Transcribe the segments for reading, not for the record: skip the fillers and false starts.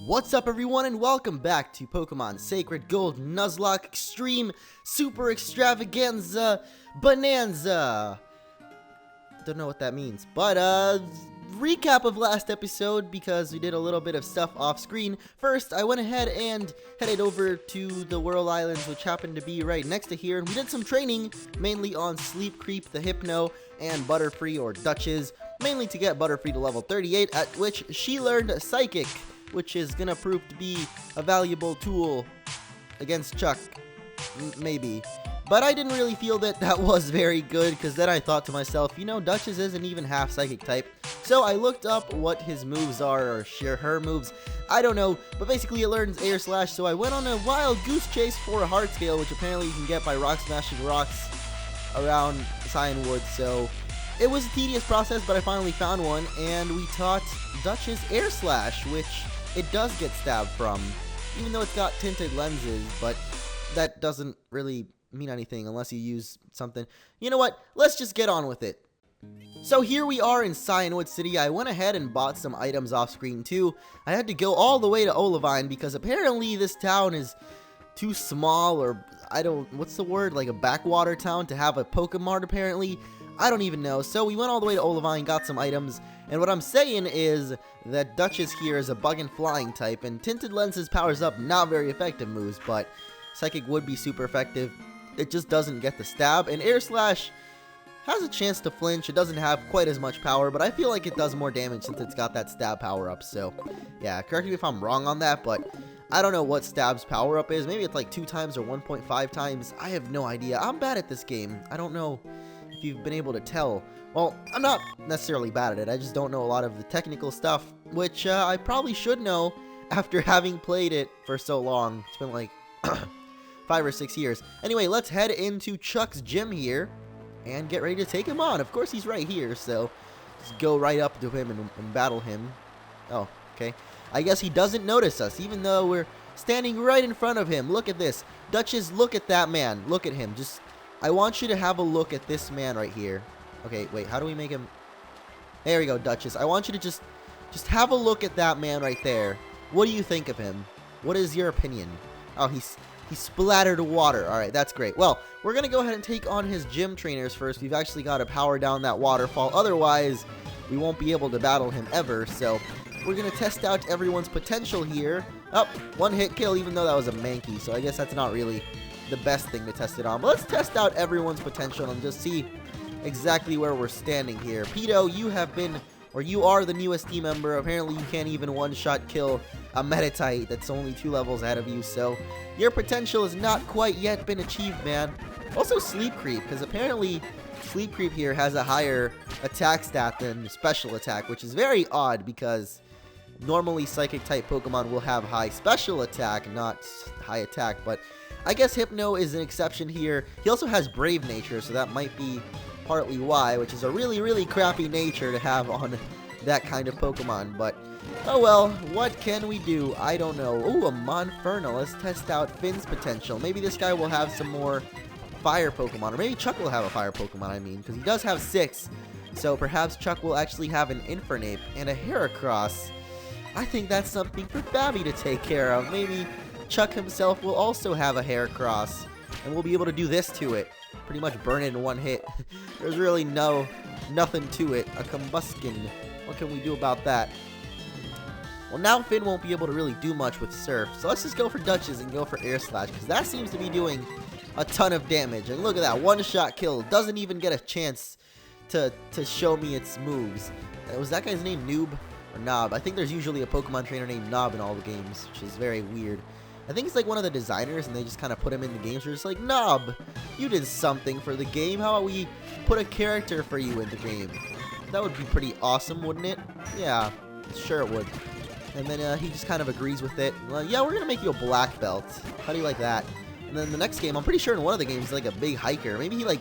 What's up everyone and welcome back to Pokemon Sacred Gold Nuzlocke Extreme Super Extravaganza Bonanza. Don't know what that means, but recap of last episode because we did a little bit of stuff off screen. First, I went ahead and headed over to the Whirl Islands, which happened to be right next to here, and we did some training, mainly on Sleep Creep, the Hypno, and Butterfree or Duchess, mainly to get Butterfree to level 38, at which she learned Psychic, which is gonna prove to be a valuable tool against Chuck, maybe. But I didn't really feel that that was very good, because then I thought to myself, you know, Duchess isn't even half Psychic type. So I looked up what his moves are, or her moves, I don't know, but basically it learns Air Slash, so I went on a wild goose chase for a Heart Scale, which apparently you can get by rock smashing rocks around Cianwood, so it was a tedious process, but I finally found one, and we taught Duchess Air Slash, which it does get stabbed from, even though it's got tinted lenses, but that doesn't really mean anything unless you use something. You know what? Let's just get on with it. So here we are in Cianwood City. I went ahead and bought some items off screen too. I had to go all the way to Olivine because apparently this town is too small, or what's the word, like a backwater town to have a Pokemart apparently. I don't even know. So we went all the way to Olivine, got some items, and what I'm saying is that Duchess here is a bug and flying type, and Tinted Lenses powers up not very effective moves, but Psychic would be super effective. It just doesn't get the stab, and Air Slash has a chance to flinch. It doesn't have quite as much power, but I feel like it does more damage since it's got that stab power up, so yeah, correct me if I'm wrong on that, but I don't know what stab's power up is. Maybe it's like 2 times or 1.5 times. I have no idea. I'm bad at this game. I don't know if you've been able to tell. Well, I'm not necessarily bad at it. I just don't know a lot of the technical stuff, which I probably should know after having played it for so long. It's been like 5 or 6 years. Anyway, let's head into Chuck's gym here and get ready to take him on. Of course, he's right here, so just go right up to him and battle him. Oh, okay. I guess he doesn't notice us, even though we're standing right in front of him. Look at this. Duchess, look at that man. Look at him. I want you to have a look at this man right here. Okay, wait, how do we make him? There we go, Duchess. I want you to just have a look at that man right there. What do you think of him? What is your opinion? Oh, he splattered water. All right, that's great. Well, we're going to go ahead and take on his gym trainers first. We've actually got to power down that waterfall. Otherwise, we won't be able to battle him ever. So we're going to test out everyone's potential here. Oh, 1-hit kill, even though that was a Mankey. So I guess that's not really the best thing to test it on. But let's test out everyone's potential and just see exactly where we're standing here. Pedo, you are the newest team member. Apparently you can't even one-shot kill a Meditite that's only 2 levels ahead of you, so your potential has not quite yet been achieved, man. Also Sleep Creep, because apparently Sleep Creep here has a higher attack stat than special attack, which is very odd because normally Psychic type Pokemon will have high special attack, not high attack, but I guess Hypno is an exception here. He also has Brave Nature, so that might be partly why, which is a really, really crappy nature to have on that kind of Pokemon, but oh well, what can we do? I don't know. Ooh, a Monferno. Let's test out Finn's potential. Maybe this guy will have some more fire Pokemon, or maybe Chuck will have a fire Pokemon, I mean, because he does have 6, so perhaps Chuck will actually have an Infernape and a Heracross. I think that's something for Babby to take care of. Maybe Chuck himself will also have a Heracross, and we'll be able to do this to it. Pretty much burn it in 1 hit. There's really nothing to it. A Combuskin. What can we do about that? Well, now Finn won't be able to really do much with Surf, so let's just go for Duchess and go for Air Slash, because that seems to be doing a ton of damage. And look at that, 1-shot kill. Doesn't even get a chance to show me its moves. Was that guy's name Noob or Knob? I think there's usually a Pokemon trainer named Knob in all the games, which is very weird. I think he's like one of the designers, and they just kind of put him in the games. They're just like, Knob, you did something for the game. How about we put a character for you in the game? That would be pretty awesome, wouldn't it? Yeah, sure it would. And then he just kind of agrees with it. Well, yeah, we're going to make you a black belt. How do you like that? And then the next game, I'm pretty sure in one of the games he's like a big hiker. Maybe he like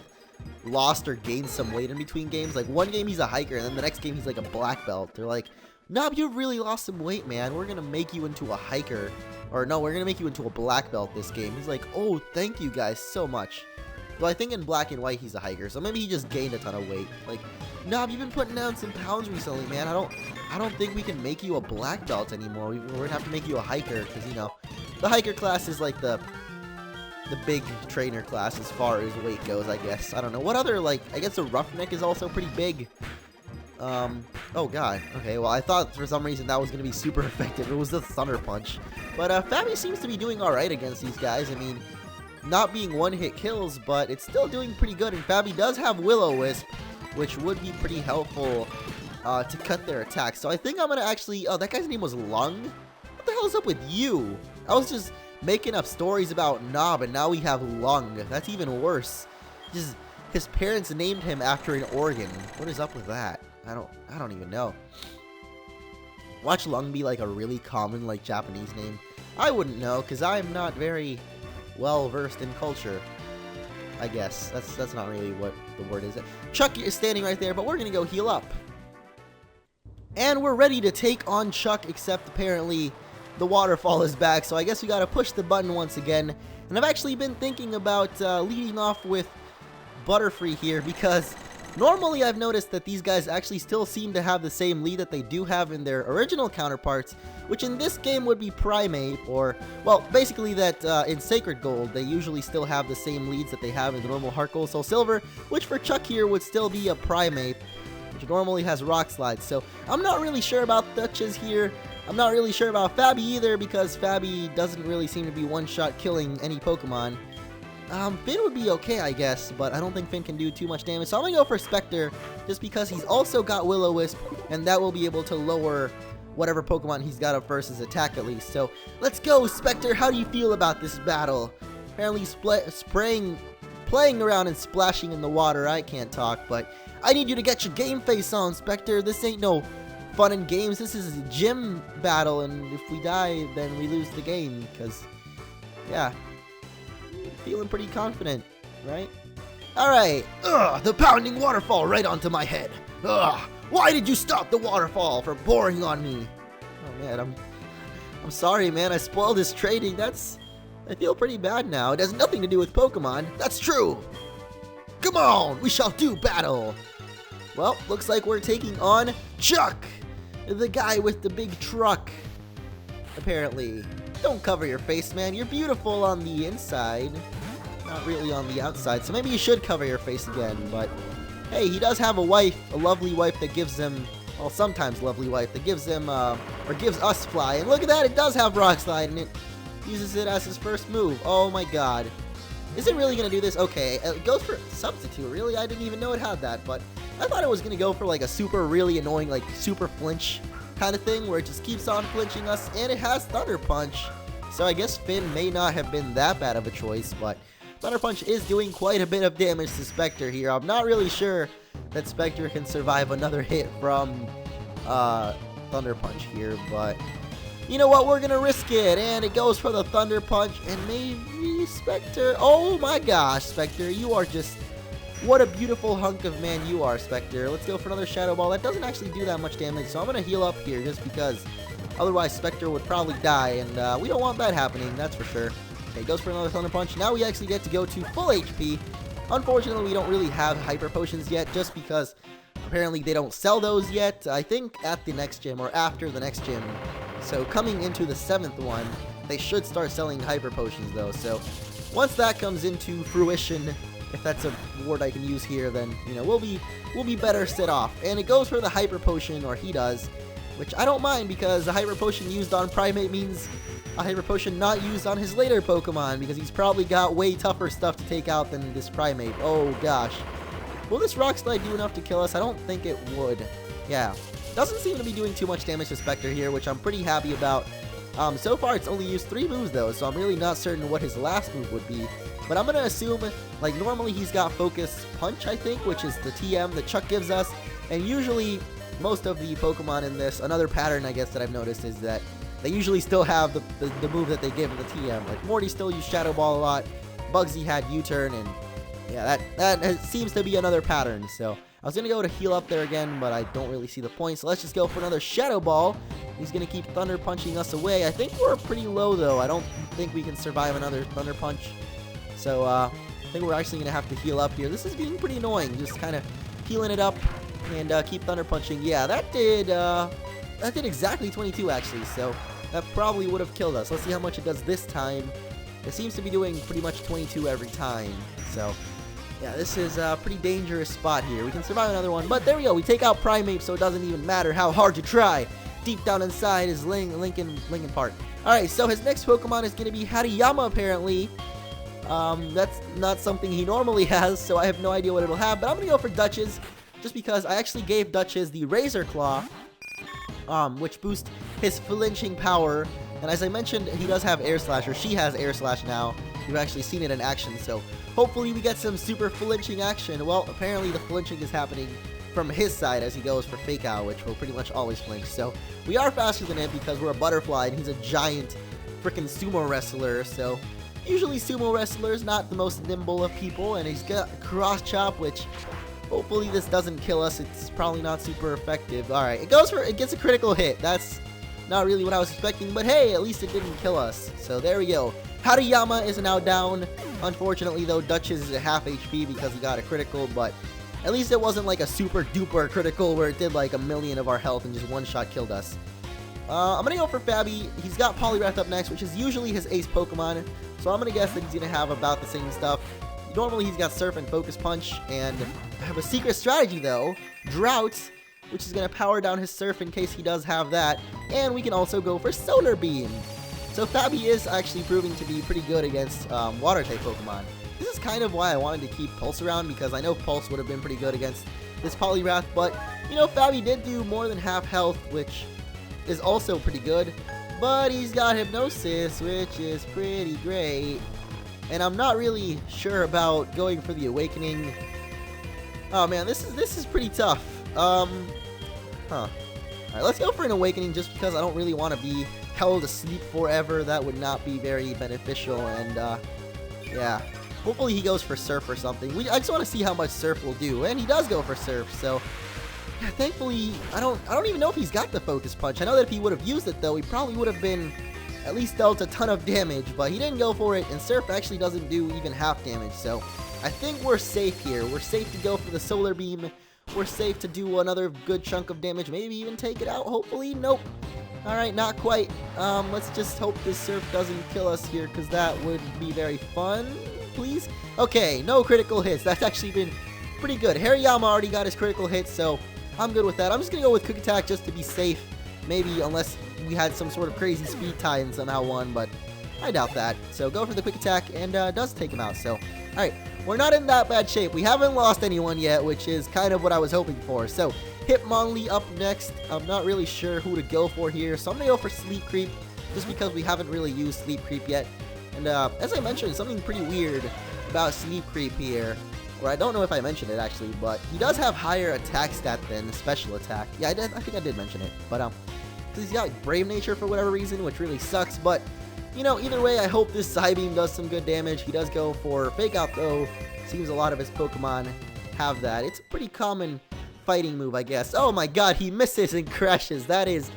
lost or gained some weight in between games. Like one game he's a hiker, and then the next game he's like a black belt. They're like, Knob, you really lost some weight, man. We're going to make you into a hiker. Or no, we're going to make you into a black belt this game. He's like, oh, thank you guys so much. Though I think in black and white he's a hiker, so maybe he just gained a ton of weight. Like, Nob, you've been putting down some pounds recently, man. I don't think we can make you a black belt anymore. We're gonna have to make you a hiker, because, you know, the hiker class is like the big trainer class as far as weight goes, I guess. I don't know. What other, like, I guess the roughneck is also pretty big. Oh god. Okay, well, I thought for some reason that was going to be super effective. It was the Thunder Punch. But, Fabi seems to be doing alright against these guys. I mean, not being one-hit kills, but it's still doing pretty good. And Fabi does have Will-O-Wisp, which would be pretty helpful to cut their attacks. So I think I'm going to actually... Oh, that guy's name was Lung? What the hell is up with you? I was just making up stories about Nob, and now we have Lung. That's even worse. Just his parents named him after an organ. What is up with that? I don't even know. Watch Lung be like a really common like Japanese name. I wouldn't know, because I'm not very well versed in culture. I guess that's not really what the word is. Chuck is standing right there, but we're gonna go heal up. And we're ready to take on Chuck, except apparently the waterfall is back, so I guess we gotta push the button once again. And I've actually been thinking about leading off with Butterfree here, because normally I've noticed that these guys actually still seem to have the same lead that they do have in their original counterparts, which in this game would be Primeape, or, well, basically that in Sacred Gold, they usually still have the same leads that they have in the normal Heart Gold, Soul Silver, which for Chuck here would still be a Primeape, which normally has Rock Slide. So I'm not really sure about Duchess here. I'm not really sure about Fabi either, because Fabi doesn't really seem to be one-shot killing any Pokemon. Finn would be okay, I guess, but I don't think Finn can do too much damage, so I'm gonna go for Spectre, just because he's also got Will-O-Wisp, and that will be able to lower whatever Pokemon he's got up versus attack at least. So, let's go, Spectre! How do you feel about this battle? Apparently playing around and splashing in the water, I can't talk, but I need you to get your game face on, Spectre. This ain't no fun and games, this is a gym battle, and if we die, then we lose the game, because, yeah. Feeling pretty confident, right? Alright. Ugh, the pounding waterfall right onto my head. Ugh, why did you stop the waterfall from pouring on me? Oh man, I'm sorry, man. I spoiled his trading. I feel pretty bad now. It has nothing to do with Pokemon. That's true. Come on, we shall do battle. Well, looks like we're taking on Chuck, the guy with the big truck, apparently. Don't cover your face, man. You're beautiful on the inside, not really on the outside, so maybe you should cover your face again, but hey, he does have a wife, a lovely wife that gives him, well, sometimes lovely wife that gives him, or gives us Fly, and look at that, it does have Rock Slide, and it uses it as his first move. Oh my god. Is it really gonna do this? Okay, it goes for Substitute, really? I didn't even know it had that, but I thought it was gonna go for like a super really annoying, like super flinch kind of thing where it just keeps on flinching us, and it has Thunder Punch, so I guess Finn may not have been that bad of a choice, but Thunder Punch is doing quite a bit of damage to Spectre here. I'm not really sure that Spectre can survive another hit from Thunder Punch here, but you know what, we're gonna risk it, and it goes for the Thunder Punch, and maybe Spectre, oh my gosh, Spectre, you are just, what a beautiful hunk of man you are, Spectre. Let's go for another Shadow Ball. That doesn't actually do that much damage, so I'm going to heal up here just because otherwise Spectre would probably die, and we don't want that happening, that's for sure. Okay, goes for another Thunder Punch. Now we actually get to go to full HP. Unfortunately, we don't really have Hyper Potions yet, just because apparently they don't sell those yet. I think at the next gym, or after the next gym. So coming into the 7th one, they should start selling Hyper Potions though, so once that comes into fruition, if that's a word I can use here, then, you know, we'll be better set off. And it goes for the Hyper Potion, or he does, which I don't mind, because a Hyper Potion used on Primeape means a Hyper Potion not used on his later Pokemon, because he's probably got way tougher stuff to take out than this Primeape. Oh gosh. Will this Rock Slide do enough to kill us? I don't think it would. Yeah. Doesn't seem to be doing too much damage to Spectre here, which I'm pretty happy about. So far it's only used 3 moves though, so I'm really not certain what his last move would be. But I'm going to assume, like, normally he's got Focus Punch, I think, which is the TM that Chuck gives us. And usually, most of the Pokemon in this, another pattern, I guess, that I've noticed is that they usually still have the move that they give in the TM. Like, Morty still used Shadow Ball a lot, Bugsy had U-Turn, and yeah, that seems to be another pattern. So, I was going to go to heal up there again, but I don't really see the point. So, let's just go for another Shadow Ball. He's going to keep Thunder Punching us away. I think we're pretty low, though. I don't think we can survive another Thunder Punch. So, I think we're actually going to have to heal up here. This is being pretty annoying. Just kind of healing it up and keep Thunder Punching. Yeah, that did exactly 22 actually, so that probably would have killed us. Let's see how much it does this time. It seems to be doing pretty much 22 every time, so yeah, this is a pretty dangerous spot here. We can survive another one, but there we go. We take out Primeape, so it doesn't even matter how hard you try. Deep down inside is Lincoln Park. Alright, so his next Pokemon is going to be Hariyama, apparently. That's not something he normally has, so I have no idea what it'll have, but I'm going to go for Duchess, just because I actually gave Duchess the Razor Claw, which boosts his flinching power. And as I mentioned, he does have Air Slash, or she has Air Slash now. You've actually seen it in action, so hopefully we get some super flinching action. Well, apparently the flinching is happening from his side as he goes for Fake Out, which will pretty much always flinch. So we are faster than him because we're a butterfly and he's a giant freaking sumo wrestler. So usually sumo wrestlers not the most nimble of people, and he's got Cross Chop, which hopefully this doesn't kill us. It's probably not super effective. All right, it gets a critical hit. That's not really what I was expecting, but hey, at least it didn't kill us. So there we go. Hariyama is now down. Unfortunately, though, Duchess is at half HP because he got a critical, but at least it wasn't like a super duper critical where it did like 1,000,000 of our health and just one shot killed us. I'm gonna go for Fabi. He's got Poliwrath up next, which is usually his ace Pokemon, so I'm gonna guess that he's gonna have about the same stuff. Normally he's got Surf and Focus Punch, and I have a secret strategy though, Drought, which is gonna power down his Surf in case he does have that, and we can also go for Solar Beam. So Fabi is actually proving to be pretty good against Water-type Pokemon. This is kind of why I wanted to keep Pulse around, because I know Pulse would have been pretty good against this Poliwrath, but, you know, Fabi did do more than half health, which is also pretty good, but he's got Hypnosis, which is pretty great, and I'm not really sure about going for the Awakening. Oh man, this is pretty tough. Alright, let's go for an Awakening just because I don't really want to be held asleep forever. That would not be very beneficial, and yeah. Hopefully he goes for Surf or something. I just want to see how much Surf will do, and he does go for Surf, so yeah, thankfully, I don't even know if he's got the Focus Punch. I know that if he would have used it, though, he probably would have been at least dealt a ton of damage, but he didn't go for it, and Surf actually doesn't do even half damage, so I think we're safe here. We're safe to go for the Solar Beam. We're safe to do another good chunk of damage, maybe even take it out, hopefully. Nope. Alright, not quite. Let's just hope this Surf doesn't kill us here, because that would be very fun. Please? Okay, no critical hits. That's actually been pretty good. Hariyama already got his critical hits, so I'm good with that. I'm just going to go with Quick Attack just to be safe. Maybe, unless we had some sort of crazy speed tie and somehow won, but I doubt that. So go for the Quick Attack, and does take him out. So, alright, we're not in that bad shape. We haven't lost anyone yet, which is kind of what I was hoping for. So, Hitmonlee up next. I'm not really sure who to go for here, so I'm going to go for Sleep Creep, just because we haven't really used Sleep Creep yet. And as I mentioned, something pretty weird about Sleep Creep here, or I don't know if I mentioned it actually, but he does have higher attack stat than special attack. Yeah, I think I did mention it, but because he's got like Brave Nature for whatever reason, which really sucks. But you know, either way, I hope this Psybeam does some good damage. He does go for Fake Out though. Seems a lot of his Pokemon have that. It's a pretty common fighting move, I guess. Oh my God, he misses and crashes. That is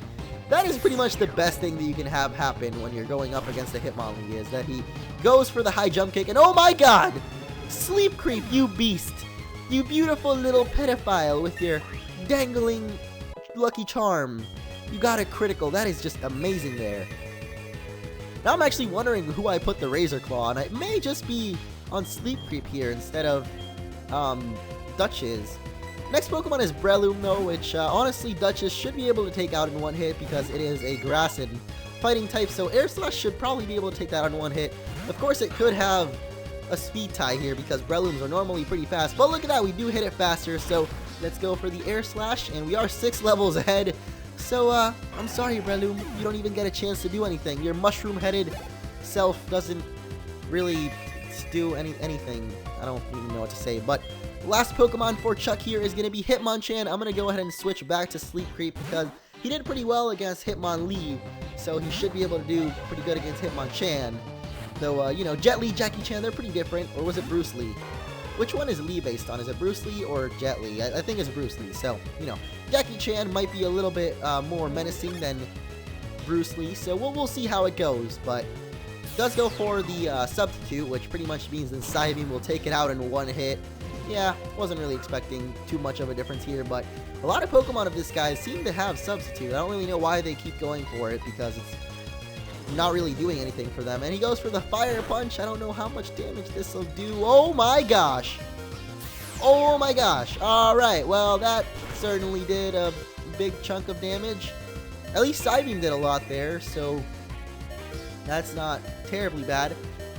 pretty much the best thing that you can have happen when you're going up against a Hitmonlee, is that he goes for the high jump kick, and oh my God! Sleep Creep, you beast! You beautiful little pedophile with your dangling Lucky Charm. You got a critical. That is just amazing there. Now I'm actually wondering who I put the Razor Claw on. It may just be on Sleep Creep here instead of Duchess. Next Pokemon is Breloom, though, which honestly Duchess should be able to take out in one hit because it is a grass and fighting type, so Air Slash should probably be able to take that out in one hit. Of course, it could have a speed tie here because Brelooms are normally pretty fast, but look at that, we do hit it faster, so let's go for the Air Slash, and we are 6 levels ahead. So, I'm sorry, Breloom, you don't even get a chance to do anything. Your mushroom-headed self doesn't really do anything. I don't even know what to say, but last Pokemon for Chuck here is going to be Hitmonchan. I'm going to go ahead and switch back to Sleep Creep because he did pretty well against Hitmonlee, so he should be able to do pretty good against Hitmonchan. Though, you know, Jet Li, Jackie Chan, they're pretty different. Or was it Bruce Lee? Which one is Lee based on? Is it Bruce Lee or Jet Li? I think it's Bruce Lee. So, you know, Jackie Chan might be a little bit more menacing than Bruce Lee. So we'll see how it goes. But does go for the substitute, which pretty much means the Psybeam will take it out in one hit. Yeah, wasn't really expecting too much of a difference here, but a lot of Pokemon of this guy seem to have substitute. I don't really know why they keep going for it, because it's not really doing anything for them. And he goes for the Fire Punch. I don't know how much damage this will do. Oh my gosh. Oh my gosh. Alright, well, that certainly did a big chunk of damage. At least Psybeam did a lot there, so that's not terribly bad.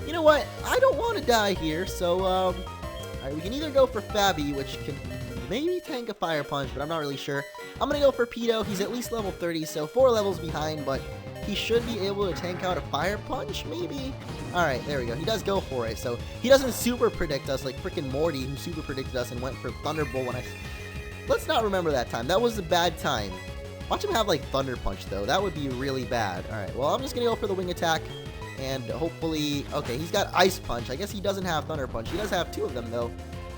You know what? I don't want to die here, so, alright, we can either go for Fabi, which can maybe tank a Fire Punch, but I'm not really sure. I'm gonna go for Pedo. He's at least level 30, so 4 levels behind, but he should be able to tank out a Fire Punch, maybe? Alright, there we go. He does go for it, so he doesn't super predict us like freaking Morty, who super predicted us and went for Thunderbolt when I... Let's not remember that time. That was a bad time. Watch him have, like, Thunder Punch, though. That would be really bad. Alright, well, I'm just gonna go for the Wing Attack, and hopefully... Okay, he's got Ice Punch. I guess he doesn't have Thunder Punch. He does have 2 of them, though.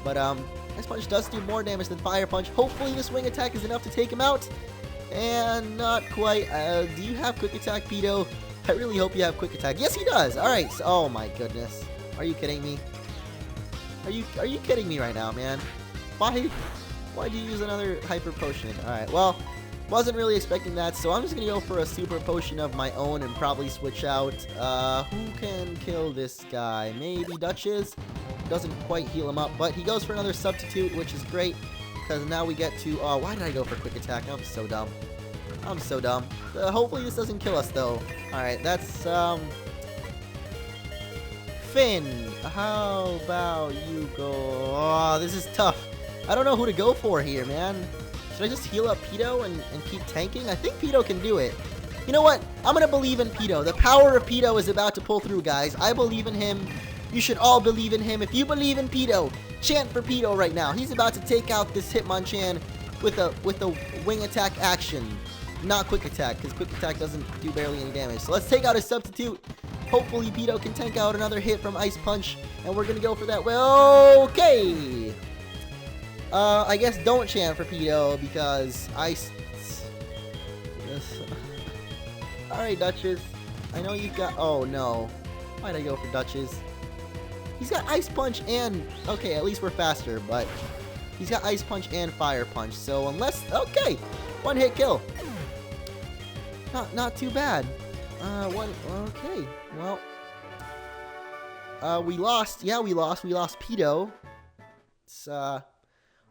But, Ice Punch does do more damage than Fire Punch. Hopefully this Wing Attack is enough to take him out. And not quite. Do you have Quick Attack, Pedo? I really hope you have Quick Attack. Yes, he does. Alright, so, oh my goodness. Are you kidding me? Are you kidding me right now, man? Why'd you use another Hyper Potion? Alright, well... Wasn't really expecting that, so I'm just gonna go for a Super Potion of my own and probably switch out. Who can kill this guy? Maybe Duchess? Doesn't quite heal him up, but he goes for another substitute, which is great, because now we get to, why did I go for Quick Attack? I'm so dumb. I'm so dumb. Hopefully this doesn't kill us, though. Alright, that's, Finn, how about you go? Oh, this is tough. I don't know who to go for here, man. Should I just heal up Pedo and keep tanking? I think Pedo can do it. You know what? I'm going to believe in Pedo. The power of Pedo is about to pull through, guys. I believe in him. You should all believe in him. If you believe in Pedo, chant for Pedo right now. He's about to take out this Hitmonchan with a Wing Attack action. Not Quick Attack, because Quick Attack doesn't do barely any damage. So let's take out his substitute. Hopefully Pedo can tank out another hit from Ice Punch. And we're going to go for that. Well, okay. I guess don't chant for Pedo, because Ice... Alright, Duchess. I know you've got... Oh, no. Why'd I go for Duchess? He's got Ice Punch and... Okay, at least we're faster, but... He's got Ice Punch and Fire Punch, so unless... Okay! One hit kill. Not too bad. Okay. Well... we lost. Yeah, we lost. We lost Pedo. It's,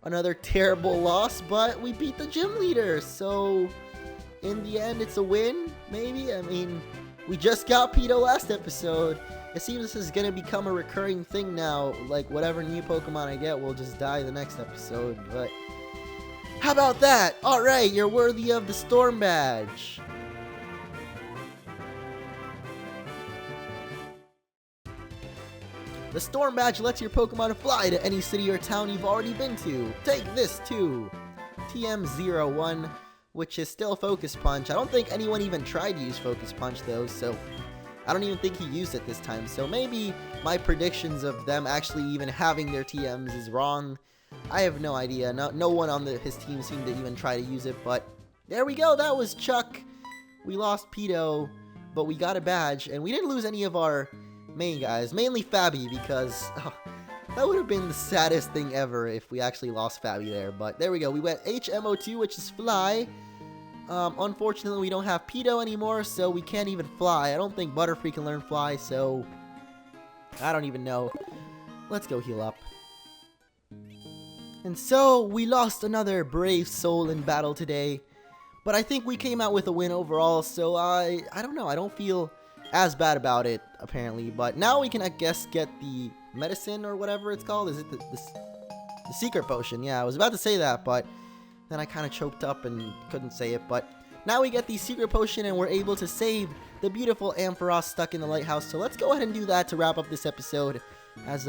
another terrible loss, but we beat the gym leader, so in the end it's a win, maybe? I mean, we just got Pedo last episode. It seems this is gonna become a recurring thing now, like whatever new Pokemon I get will just die the next episode, but how about that? Alright, you're worthy of the Storm Badge. The Storm Badge lets your Pokemon fly to any city or town you've already been to. Take this too! TM01, which is still Focus Punch. I don't think anyone even tried to use Focus Punch though, so I don't even think he used it this time. So maybe my predictions of them actually even having their TMs is wrong. I have no idea. No one on his team seemed to even try to use it, but there we go. That was Chuck. We lost Pedo, but we got a badge, and we didn't lose any of our main guys, mainly Fabi, because that would have been the saddest thing ever if we actually lost Fabi there. But there we go. We went HMO2, which is Fly. Unfortunately, we don't have Pedo anymore, so we can't even fly. I don't think Butterfree can learn Fly, so I don't even know. Let's go heal up. And so we lost another brave soul in battle today, but I think we came out with a win overall. So I don't know. I don't feel as bad about it, apparently, but now we can, I guess, get the medicine or whatever it's called. Is it the secret potion? Yeah, I was about to say that, but then I kind of choked up and couldn't say it. But now we get the secret potion and we're able to save the beautiful Ampharos stuck in the lighthouse. So let's go ahead and do that to wrap up this episode. As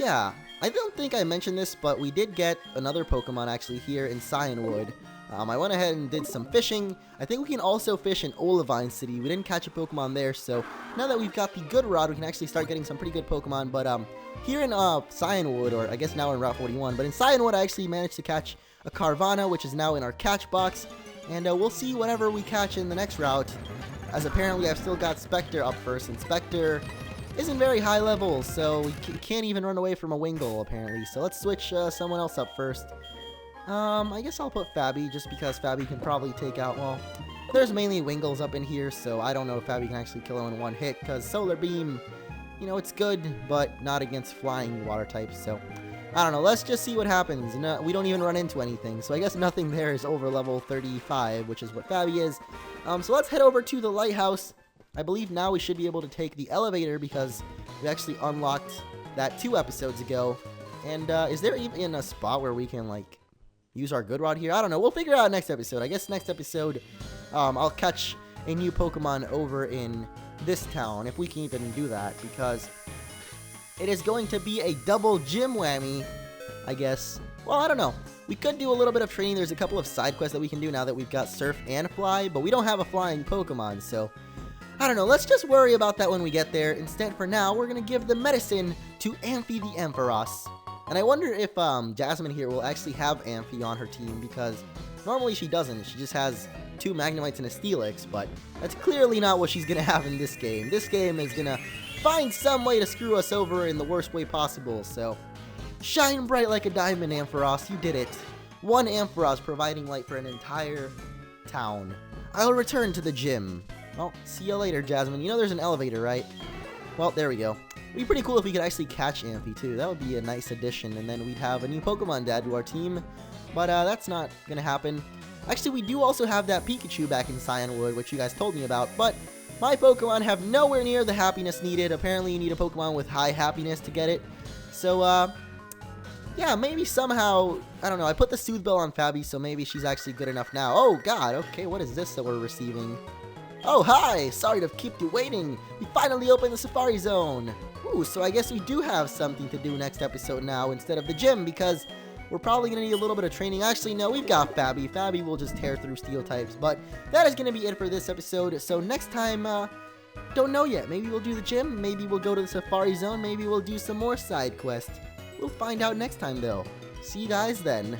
yeah, I don't think I mentioned this, but we did get another Pokemon actually here in Cianwood. I went ahead and did some fishing. I think we can also fish in Olivine City. We didn't catch a Pokemon there, so now that we've got the good rod, we can actually start getting some pretty good Pokemon. But here in Cianwood, or I guess now in Route 41, but in Cianwood I actually managed to catch a Carvana, which is now in our catch box. And we'll see whatever we catch in the next route. as apparently I've still got Spectre up first, and Spectre isn't very high level, so we can't even run away from a Wingull, apparently. So let's switch someone else up first. I guess I'll put Fabi, just because Fabi can probably take out, well, there's mainly Wingulls up in here, so I don't know if Fabi can actually kill him in one hit, because Solar Beam, you know, it's good, but not against flying water types, so I don't know. Let's just see what happens. No, we don't even run into anything, so I guess nothing there is over level 35, which is what Fabi is. So let's head over to the lighthouse. I believe now we should be able to take the elevator, because we actually unlocked that 2 episodes ago. And is there even a spot where we can, like, use our good rod here? I don't know. We'll figure it out next episode. I guess next episode, I'll catch a new Pokemon over in this town, if we can even do that, because it is going to be a double gym whammy, I guess. Well, I don't know. We could do a little bit of training. There's a couple of side quests that we can do now that we've got Surf and Fly, but we don't have a flying Pokemon, so I don't know. Let's just worry about that when we get there. Instead, for now, we're going to give the medicine to Amphi the Ampharos. And I wonder if Jasmine here will actually have Amphi on her team, because normally she doesn't. She just has 2 Magnemites and a Steelix, but that's clearly not what she's going to have in this game. This game is going to find some way to screw us over in the worst way possible, so shine bright like a diamond, Ampharos. You did it. 1 Ampharos providing light for an entire town. I'll return to the gym. Well, see you later, Jasmine. You know there's an elevator, right? Well, there we go. It'd be pretty cool if we could actually catch Amphi, too. That would be a nice addition, and then we'd have a new Pokemon to add to our team. But that's not going to happen. Actually, we do also have that Pikachu back in Cianwood, which you guys told me about, but my Pokemon have nowhere near the happiness needed. Apparently, you need a Pokemon with high happiness to get it. So, yeah, maybe somehow, I don't know, I put the Soothe Bell on Fabi, so maybe she's actually good enough now. Oh, God, okay, what is this that we're receiving? Oh, hi! Sorry to keep you waiting. We finally opened the Safari Zone. Ooh, so I guess we do have something to do next episode now instead of the gym, because we're probably going to need a little bit of training. Actually, no, we've got Fabi. Fabi will just tear through steel types, but that is going to be it for this episode. So next time, don't know yet. Maybe we'll do the gym. Maybe we'll go to the Safari Zone. Maybe we'll do some more side quests. We'll find out next time, though. See you guys then.